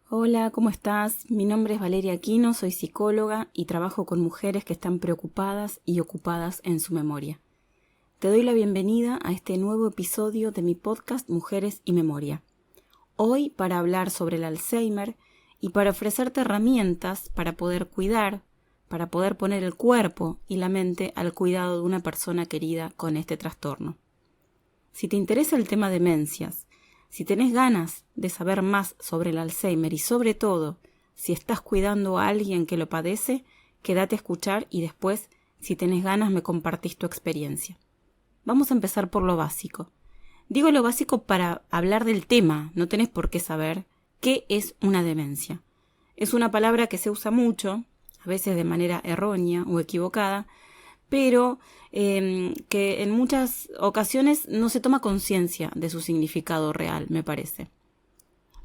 Hola, ¿cómo estás? Mi nombre es Valeria Aquino, soy psicóloga y trabajo con mujeres que están preocupadas y ocupadas en su memoria. Te doy la bienvenida a este nuevo episodio de mi podcast Mujeres y Memoria. Hoy para hablar sobre el Alzheimer y para ofrecerte herramientas para poder cuidar, para poder poner el cuerpo y la mente al cuidado de una persona querida con este trastorno. Si te interesa el tema demencias, si tenés ganas de saber más sobre el Alzheimer y sobre todo, si estás cuidando a alguien que lo padece, quédate a escuchar y después, si tenés ganas, me compartís tu experiencia. Vamos a empezar por lo básico. Digo lo básico para hablar del tema, no tenés por qué saber qué es una demencia. Es una palabra que se usa mucho, a veces de manera errónea o equivocada, pero que en muchas ocasiones no se toma conciencia de su significado real, me parece.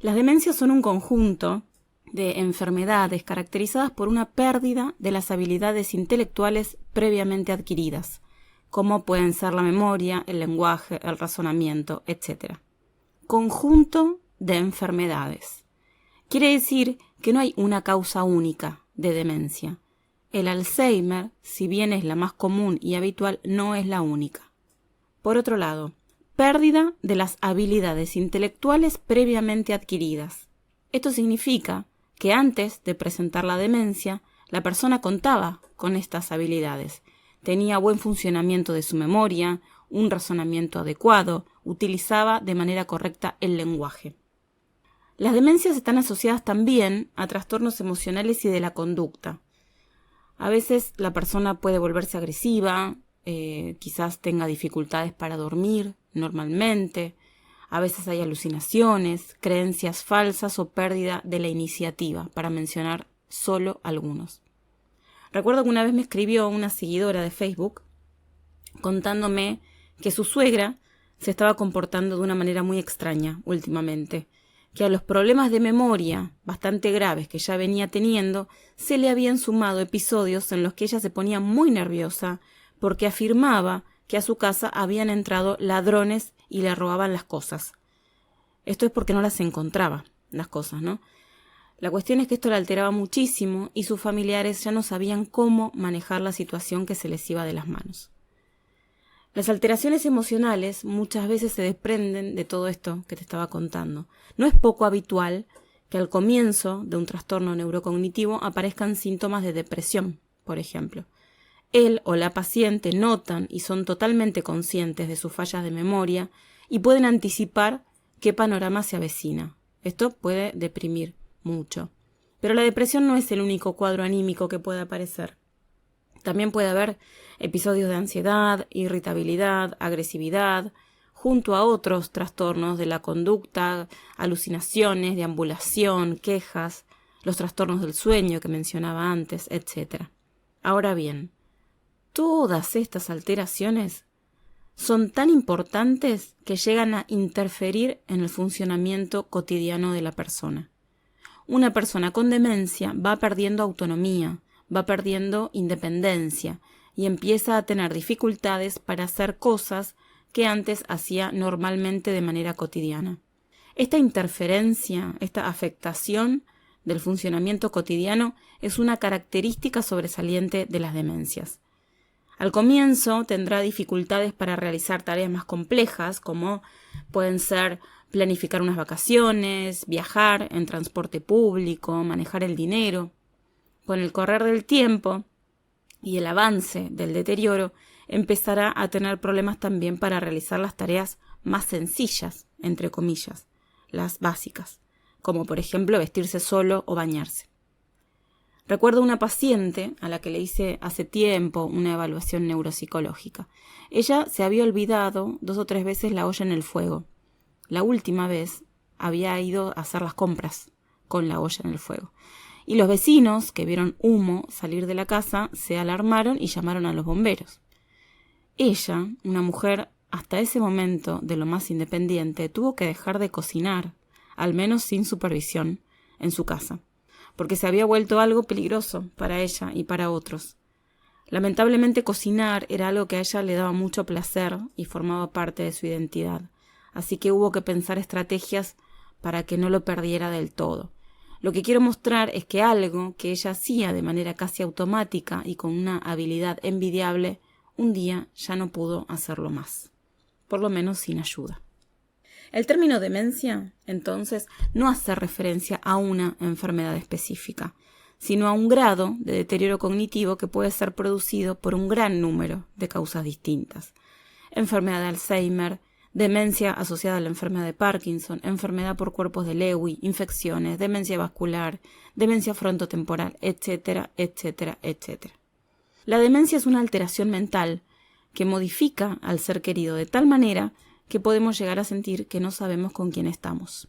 Las demencias son un conjunto de enfermedades caracterizadas por una pérdida de las habilidades intelectuales previamente adquiridas, como pueden ser la memoria, el lenguaje, el razonamiento, etc. Conjunto de enfermedades. Quiere decir que no hay una causa única de demencia. El Alzheimer, si bien es la más común y habitual, no es la única. Por otro lado, pérdida de las habilidades intelectuales previamente adquiridas. Esto significa que antes de presentar la demencia, la persona contaba con estas habilidades. Tenía buen funcionamiento de su memoria, un razonamiento adecuado, utilizaba de manera correcta el lenguaje. Las demencias están asociadas también a trastornos emocionales y de la conducta. A veces la persona puede volverse agresiva, quizás tenga dificultades para dormir normalmente, a veces hay alucinaciones, creencias falsas o pérdida de la iniciativa, para mencionar solo algunos. Recuerdo que una vez me escribió una seguidora de Facebook contándome que su suegra se estaba comportando de una manera muy extraña últimamente, que a los problemas de memoria bastante graves que ya venía teniendo se le habían sumado episodios en los que ella se ponía muy nerviosa porque afirmaba que a su casa habían entrado ladrones y le robaban las cosas. Esto es porque no las encontraba, las cosas, ¿no? La cuestión es que esto la alteraba muchísimo y sus familiares ya no sabían cómo manejar la situación que se les iba de las manos. Las alteraciones emocionales muchas veces se desprenden de todo esto que te estaba contando. No es poco habitual que al comienzo de un trastorno neurocognitivo aparezcan síntomas de depresión, por ejemplo. Él o la paciente notan y son totalmente conscientes de sus fallas de memoria y pueden anticipar qué panorama se avecina. Esto puede deprimir mucho. Pero la depresión no es el único cuadro anímico que puede aparecer. También puede haber episodios de ansiedad, irritabilidad, agresividad, junto a otros trastornos de la conducta, alucinaciones, deambulación, quejas, los trastornos del sueño que mencionaba antes, etc. Ahora bien, todas estas alteraciones son tan importantes que llegan a interferir en el funcionamiento cotidiano de la persona. Una persona con demencia va perdiendo autonomía, va perdiendo independencia y empieza a tener dificultades para hacer cosas que antes hacía normalmente de manera cotidiana. Esta interferencia, esta afectación del funcionamiento cotidiano es una característica sobresaliente de las demencias. Al comienzo tendrá dificultades para realizar tareas más complejas, como pueden ser planificar unas vacaciones, viajar en transporte público, manejar el dinero. Con el correr del tiempo y el avance del deterioro, empezará a tener problemas también para realizar las tareas más sencillas, entre comillas, las básicas, como por ejemplo vestirse solo o bañarse. Recuerdo una paciente a la que le hice hace tiempo una evaluación neuropsicológica. Ella se había olvidado 2 o 3 veces la olla en el fuego. La última vez había ido a hacer las compras con la olla en el fuego. Y los vecinos, que vieron humo salir de la casa, se alarmaron y llamaron a los bomberos. Ella, una mujer hasta ese momento de lo más independiente, tuvo que dejar de cocinar, al menos sin supervisión, en su casa, porque se había vuelto algo peligroso para ella y para otros. Lamentablemente cocinar era algo que a ella le daba mucho placer y formaba parte de su identidad, así que hubo que pensar estrategias para que no lo perdiera del todo. Lo que quiero mostrar es que algo que ella hacía de manera casi automática y con una habilidad envidiable, un día ya no pudo hacerlo más, por lo menos sin ayuda. El término demencia, entonces, no hace referencia a una enfermedad específica, sino a un grado de deterioro cognitivo que puede ser producido por un gran número de causas distintas. Enfermedad de Alzheimer, demencia asociada a la enfermedad de Parkinson, enfermedad por cuerpos de Lewy, infecciones, demencia vascular, demencia frontotemporal, etcétera, etcétera, etcétera. La demencia es una alteración mental que modifica al ser querido de tal manera que podemos llegar a sentir que no sabemos con quién estamos.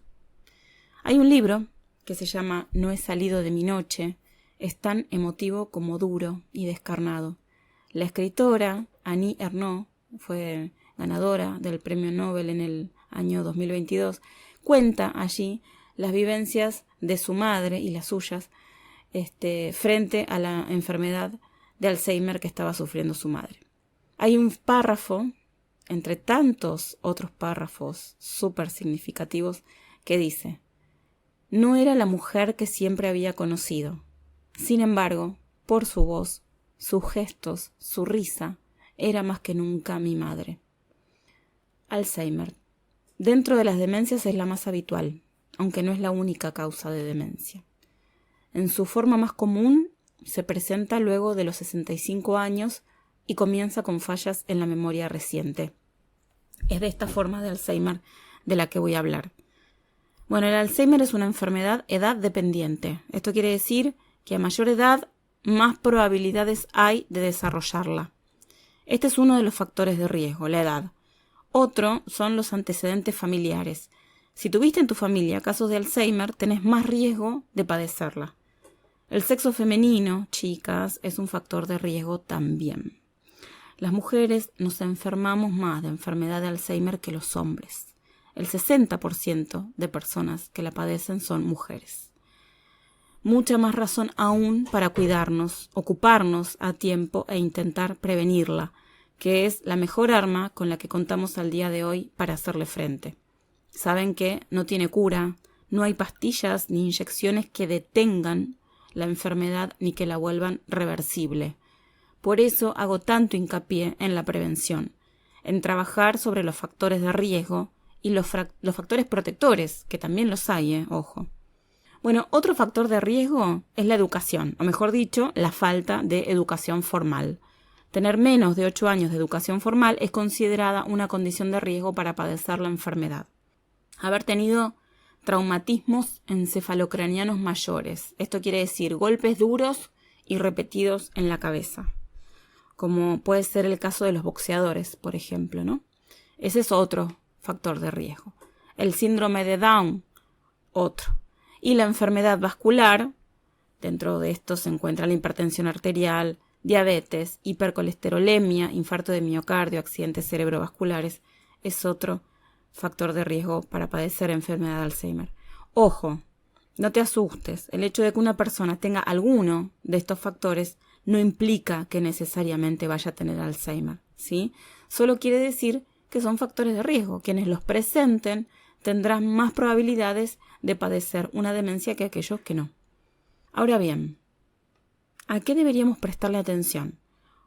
Hay un libro que se llama No he salido de mi noche, es tan emotivo como duro y descarnado. La escritora Annie Ernaux fue ganadora del Premio Nobel en el año 2022, cuenta allí las vivencias de su madre y las suyas frente a la enfermedad de Alzheimer que estaba sufriendo su madre. Hay un párrafo, entre tantos otros párrafos súper significativos, que dice: no era la mujer que siempre había conocido. Sin embargo, por su voz, sus gestos, su risa, era más que nunca mi madre. Alzheimer. Dentro de las demencias es la más habitual, aunque no es la única causa de demencia. En su forma más común se presenta luego de los 65 años y comienza con fallas en la memoria reciente. Es de esta forma de Alzheimer de la que voy a hablar. Bueno, el Alzheimer es una enfermedad edad dependiente. Esto quiere decir que a mayor edad, más probabilidades hay de desarrollarla. Este es uno de los factores de riesgo, la edad. Otro son los antecedentes familiares. Si tuviste en tu familia casos de Alzheimer, tenés más riesgo de padecerla. El sexo femenino, chicas, es un factor de riesgo también. Las mujeres nos enfermamos más de enfermedad de Alzheimer que los hombres. El 60% de personas que la padecen son mujeres. Mucha más razón aún para cuidarnos, ocuparnos a tiempo e intentar prevenirla, que es la mejor arma con la que contamos al día de hoy para hacerle frente. Saben que no tiene cura, no hay pastillas ni inyecciones que detengan la enfermedad ni que la vuelvan reversible. Por eso hago tanto hincapié en la prevención, en trabajar sobre los factores de riesgo y los factores protectores, que también los hay, ojo. Bueno, otro factor de riesgo es la educación, o mejor dicho, la falta de educación formal. Tener menos de 8 años de educación formal es considerada una condición de riesgo para padecer la enfermedad. Haber tenido traumatismos encefalocranianos mayores, esto quiere decir golpes duros y repetidos en la cabeza, como puede ser el caso de los boxeadores, por ejemplo, ¿no? Ese es otro factor de riesgo. El síndrome de Down, otro. Y la enfermedad vascular, dentro de esto se encuentra la hipertensión arterial, diabetes, hipercolesterolemia, infarto de miocardio, accidentes cerebrovasculares, es otro factor de riesgo para padecer enfermedad de Alzheimer. Ojo, no te asustes, el hecho de que una persona tenga alguno de estos factores no implica que necesariamente vaya a tener Alzheimer, ¿sí? Solo quiere decir que son factores de riesgo. Quienes los presenten tendrán más probabilidades de padecer una demencia que aquellos que no. Ahora bien, ¿a qué deberíamos prestarle atención?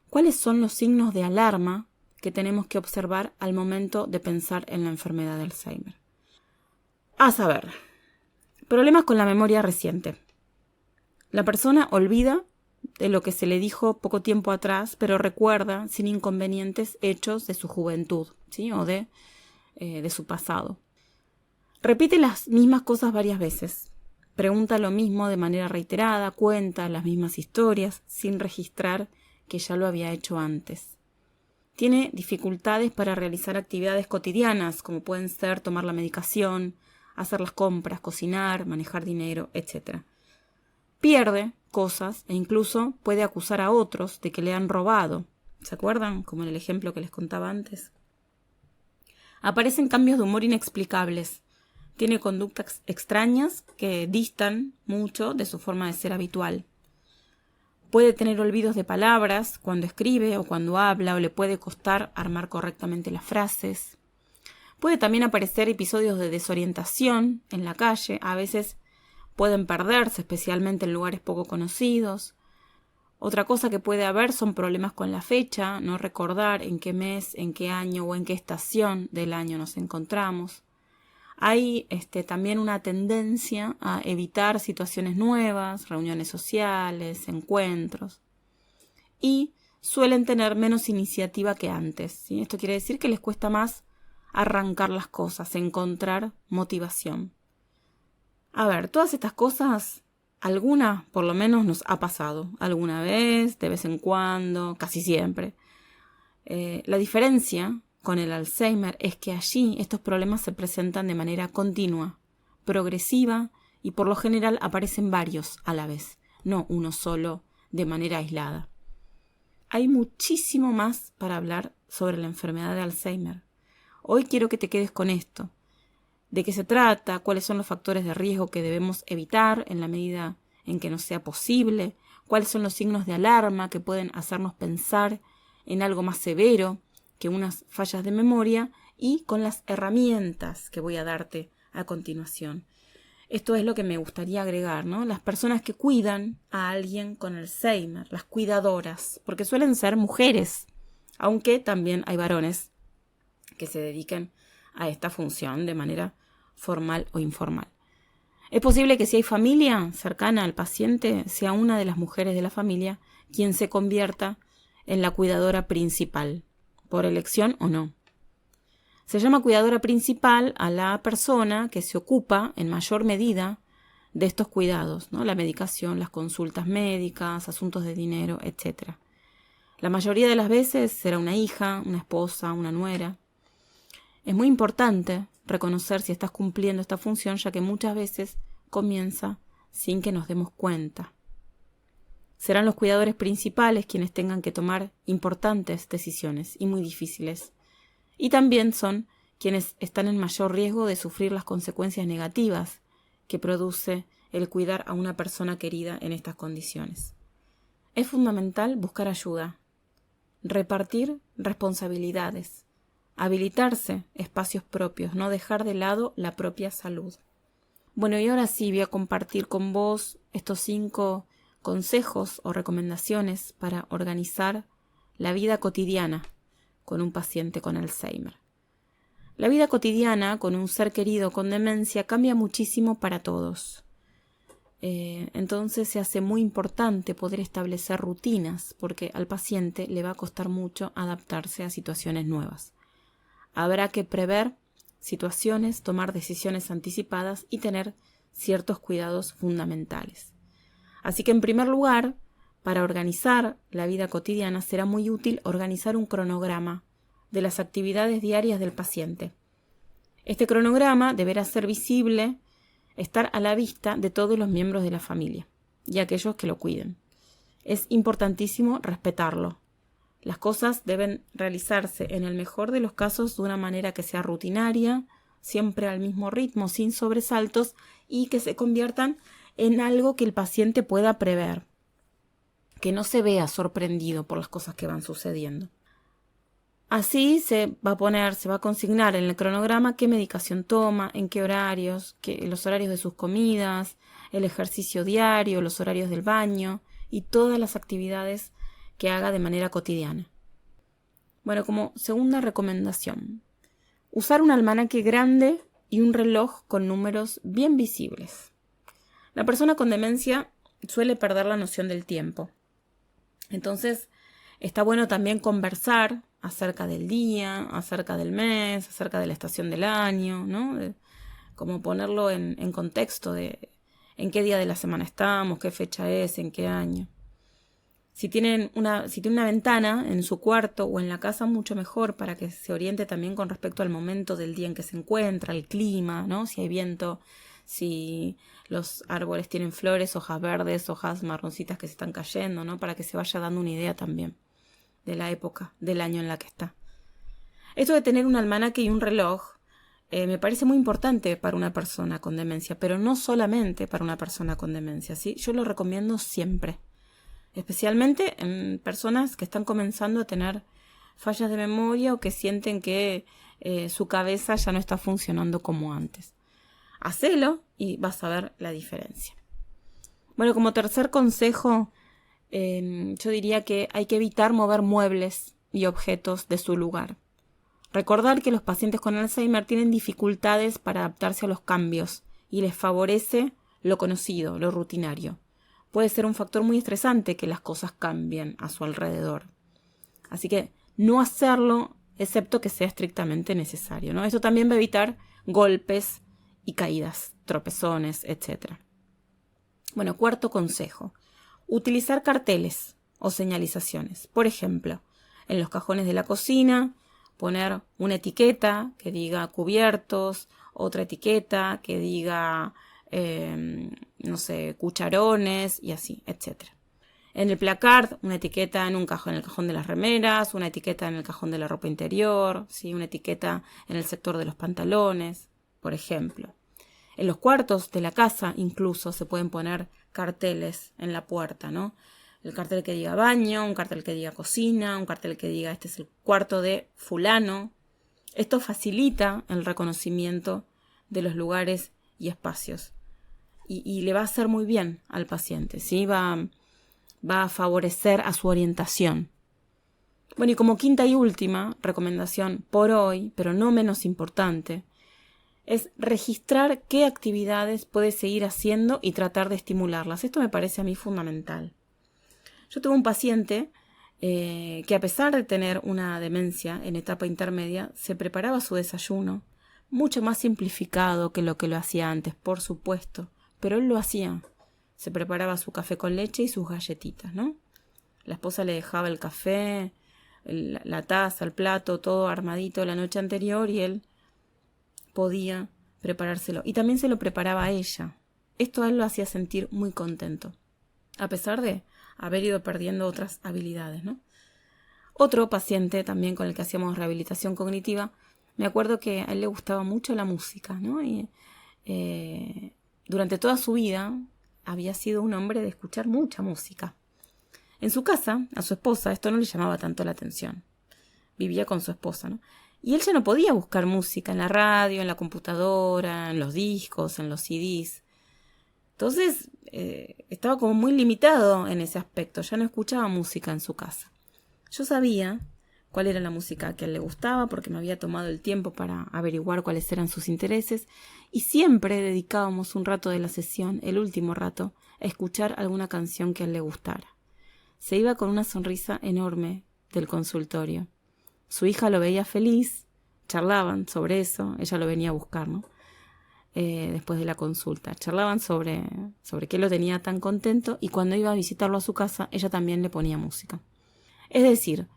¿Cuáles son los signos de alarma que tenemos que observar al momento de pensar en la enfermedad de Alzheimer? A saber, problemas con la memoria reciente. La persona olvida de lo que se le dijo poco tiempo atrás, pero recuerda sin inconvenientes hechos de su juventud, ¿sí? O de su pasado. Repite las mismas cosas varias veces. Pregunta lo mismo de manera reiterada, cuenta las mismas historias, sin registrar que ya lo había hecho antes. Tiene dificultades para realizar actividades cotidianas, como pueden ser tomar la medicación, hacer las compras, cocinar, manejar dinero, etc. Pierde cosas e incluso puede acusar a otros de que le han robado. ¿Se acuerdan? Como en el ejemplo que les contaba antes. Aparecen cambios de humor inexplicables. Tiene conductas extrañas que distan mucho de su forma de ser habitual. Puede tener olvidos de palabras cuando escribe o cuando habla, o le puede costar armar correctamente las frases. Puede también aparecer episodios de desorientación en la calle. A veces pueden perderse, especialmente en lugares poco conocidos. Otra cosa que puede haber son problemas con la fecha, no recordar en qué mes, en qué año o en qué estación del año nos encontramos. Hay también una tendencia a evitar situaciones nuevas, reuniones sociales, encuentros. Y suelen tener menos iniciativa que antes, ¿sí? Esto quiere decir que les cuesta más arrancar las cosas, encontrar motivación. A ver, todas estas cosas, alguna por lo menos nos ha pasado. Alguna vez, de vez en cuando, casi siempre. La diferencia con el Alzheimer es que allí estos problemas se presentan de manera continua, progresiva y por lo general aparecen varios a la vez, no uno solo de manera aislada. Hay muchísimo más para hablar sobre la enfermedad de Alzheimer. Hoy quiero que te quedes con esto. ¿De qué se trata? ¿Cuáles son los factores de riesgo que debemos evitar en la medida en que nos sea posible? ¿Cuáles son los signos de alarma que pueden hacernos pensar en algo más severo que unas fallas de memoria? Y con las herramientas que voy a darte a continuación. Esto es lo que me gustaría agregar, ¿no? Las personas que cuidan a alguien con Alzheimer, las cuidadoras, porque suelen ser mujeres, aunque también hay varones que se dediquen a esta función de manera formal o informal. Es posible que si hay familia cercana al paciente, sea una de las mujeres de la familia quien se convierta en la cuidadora principal, por elección o no. Se llama cuidadora principal a la persona que se ocupa en mayor medida de estos cuidados, ¿no? La medicación, las consultas médicas, asuntos de dinero, etc. La mayoría de las veces será una hija, una esposa, una nuera. Es muy importante reconocer si estás cumpliendo esta función, ya que muchas veces comienza sin que nos demos cuenta. Serán los cuidadores principales quienes tengan que tomar importantes decisiones y muy difíciles. Y también son quienes están en mayor riesgo de sufrir las consecuencias negativas que produce el cuidar a una persona querida en estas condiciones. Es fundamental buscar ayuda, repartir responsabilidades, habilitarse espacios propios, no dejar de lado la propia salud. Bueno, y ahora sí voy a compartir con vos estos 5 consejos o recomendaciones para organizar la vida cotidiana con un paciente con Alzheimer. La vida cotidiana con un ser querido con demencia cambia muchísimo para todos. Entonces se hace muy importante poder establecer rutinas, porque al paciente le va a costar mucho adaptarse a situaciones nuevas. Habrá que prever situaciones, tomar decisiones anticipadas y tener ciertos cuidados fundamentales. Así que en primer lugar, para organizar la vida cotidiana será muy útil organizar un cronograma de las actividades diarias del paciente. Este cronograma deberá ser visible, estar a la vista de todos los miembros de la familia y aquellos que lo cuiden. Es importantísimo respetarlo. Las cosas deben realizarse en el mejor de los casos de una manera que sea rutinaria, siempre al mismo ritmo, sin sobresaltos y que se conviertan en algo que el paciente pueda prever, que no se vea sorprendido por las cosas que van sucediendo. Así se va a consignar en el cronograma qué medicación toma, en qué horarios, los horarios de sus comidas, el ejercicio diario, los horarios del baño y todas las actividades que haga de manera cotidiana. Bueno, como segunda recomendación, usar un almanaque grande y un reloj con números bien visibles. La persona con demencia suele perder la noción del tiempo. Entonces, está bueno también conversar acerca del día, acerca del mes, acerca de la estación del año, ¿no? Como ponerlo en contexto de en qué día de la semana estamos, qué fecha es, en qué año. Si tiene una ventana en su cuarto o en la casa, mucho mejor para que se oriente también con respecto al momento del día en que se encuentra, el clima, ¿no? Si hay viento, si los árboles tienen flores, hojas verdes, hojas marroncitas que se están cayendo, ¿no? Para que se vaya dando una idea también de la época, del año en la que está. Esto de tener un almanaque y un reloj me parece muy importante para una persona con demencia, pero no solamente para una persona con demencia, ¿sí? Yo lo recomiendo siempre, especialmente en personas que están comenzando a tener fallas de memoria o que sienten que su cabeza ya no está funcionando como antes. Hacelo y vas a ver la diferencia. Bueno, como tercer consejo, yo diría que hay que evitar mover muebles y objetos de su lugar. Recordar que los pacientes con Alzheimer tienen dificultades para adaptarse a los cambios y les favorece lo conocido, lo rutinario. Puede ser un factor muy estresante que las cosas cambien a su alrededor. Así que no hacerlo excepto que sea estrictamente necesario, ¿no? Eso también va a evitar golpes y caídas, tropezones, etc. Bueno, cuarto consejo. Utilizar carteles o señalizaciones. Por ejemplo, en los cajones de la cocina, poner una etiqueta que diga cubiertos, otra etiqueta que diga, cucharones y así, etc. En el placard, una etiqueta en el cajón de las remeras, una etiqueta en el cajón de la ropa interior, ¿sí? Una etiqueta en el sector de los pantalones, por ejemplo. En los cuartos de la casa incluso se pueden poner carteles en la puerta, ¿no? El cartel que diga baño, un cartel que diga cocina, un cartel que diga este es el cuarto de fulano. Esto facilita el reconocimiento de los lugares y espacios y le va a hacer muy bien al paciente, ¿sí? Va a favorecer a su orientación. Bueno, y como quinta y última recomendación por hoy, pero no menos importante, es registrar qué actividades puede seguir haciendo y tratar de estimularlas. Esto me parece a mí fundamental. Yo tuve un paciente que a pesar de tener una demencia en etapa intermedia, se preparaba su desayuno, mucho más simplificado que lo hacía antes, por supuesto, pero él lo hacía. Se preparaba su café con leche y sus galletitas, ¿no? La esposa le dejaba el café, la taza, el plato, todo armadito la noche anterior y él podía preparárselo. Y también se lo preparaba a ella. Esto a él lo hacía sentir muy contento, a pesar de haber ido perdiendo otras habilidades, ¿no? Otro paciente también con el que hacíamos rehabilitación cognitiva, me acuerdo que a él le gustaba mucho la música, ¿no? Y durante toda su vida había sido un hombre de escuchar mucha música. En su casa, a su esposa, esto no le llamaba tanto la atención. Vivía con su esposa, ¿no? Y él ya no podía buscar música en la radio, en la computadora, en los discos, en los CDs. Entonces, estaba como muy limitado en ese aspecto. Ya no escuchaba música en su casa. Yo sabía cuál era la música que a él le gustaba porque me había tomado el tiempo para averiguar cuáles eran sus intereses y siempre dedicábamos un rato de la sesión, el último rato, a escuchar alguna canción que a él le gustara. Se iba con una sonrisa enorme del consultorio. Su hija lo veía feliz, charlaban sobre eso, ella lo venía a buscar, ¿no? Después de la consulta. Charlaban sobre qué lo tenía tan contento y cuando iba a visitarlo a su casa, ella también le ponía música. Es decir,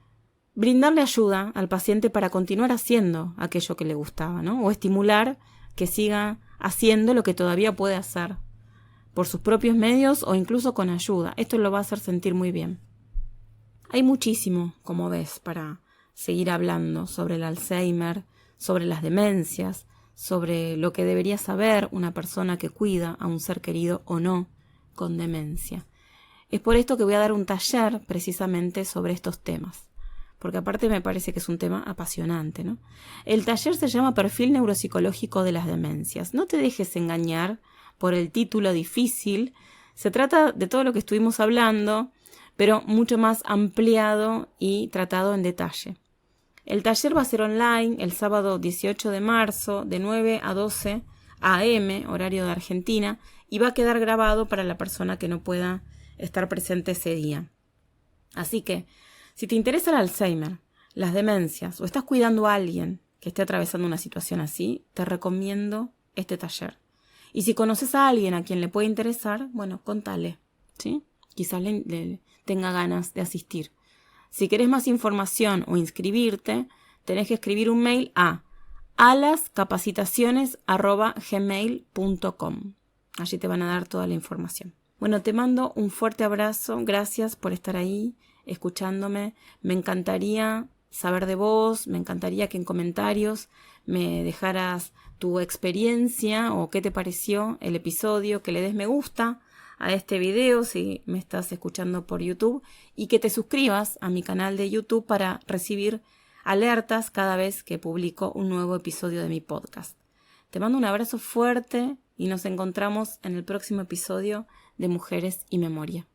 brindarle ayuda al paciente para continuar haciendo aquello que le gustaba, ¿no? O estimular que siga haciendo lo que todavía puede hacer por sus propios medios o incluso con ayuda. Esto lo va a hacer sentir muy bien. Hay muchísimo, como ves, para seguir hablando sobre el Alzheimer, sobre las demencias, sobre lo que debería saber una persona que cuida a un ser querido o no con demencia. Es por esto que voy a dar un taller precisamente sobre estos temas, porque aparte me parece que es un tema apasionante, ¿no? El taller se llama Perfil Neuropsicológico de las Demencias. No te dejes engañar por el título difícil. Se trata de todo lo que estuvimos hablando, pero mucho más ampliado y tratado en detalle. El taller va a ser online el sábado 18 de marzo de 9 a 12 a.m., horario de Argentina, y va a quedar grabado para la persona que no pueda estar presente ese día. Así que, si te interesa el Alzheimer, las demencias o estás cuidando a alguien que esté atravesando una situación así, te recomiendo este taller. Y si conoces a alguien a quien le puede interesar, bueno, contale, ¿sí? Quizás le tenga ganas de asistir. Si querés más información o inscribirte, tenés que escribir un mail a alascapacitaciones@gmail.com. Allí te van a dar toda la información. Bueno, te mando un fuerte abrazo. Gracias por estar ahí, escuchándome. Me encantaría saber de vos, me encantaría que en comentarios me dejaras tu experiencia o qué te pareció el episodio, que le des me gusta a este video si me estás escuchando por YouTube y que te suscribas a mi canal de YouTube para recibir alertas cada vez que publico un nuevo episodio de mi podcast. Te mando un abrazo fuerte y nos encontramos en el próximo episodio de Mujeres y Memoria.